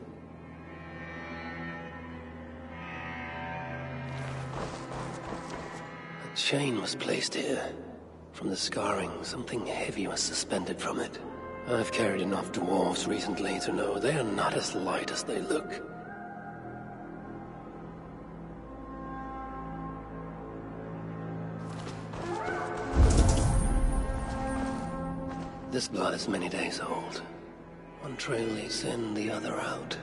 A chain was placed here. From the scarring, something heavy was suspended from it. I've carried enough dwarves recently to know they are not as light as they look. This blood is many days old. One trail leads in, the other out.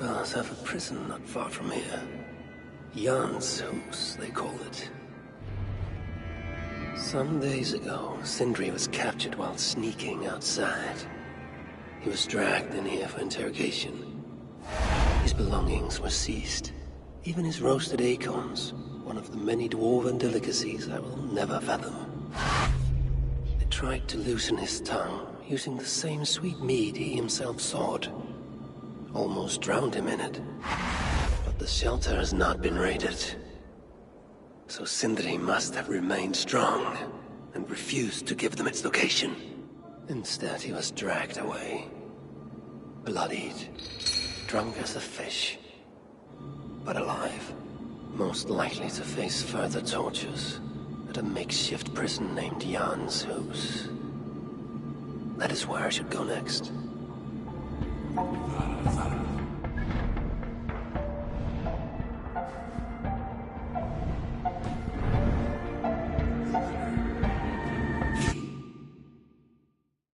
Spells have a prison not far from here. Jan's House, they call it. Some days ago, Sindri was captured while sneaking outside. He was dragged in here for interrogation. His belongings were seized. Even his roasted acorns, one of the many dwarven delicacies I will never fathom. They tried to loosen his tongue, using the same sweet mead he himself sought. Almost drowned him in it. But the shelter has not been raided. So Sindri must have remained strong and refused to give them its location. Instead, he was dragged away. Bloodied, drunk as a fish, but alive. Most likely to face further tortures at a makeshift prison named Jan's House. That is where I should go next.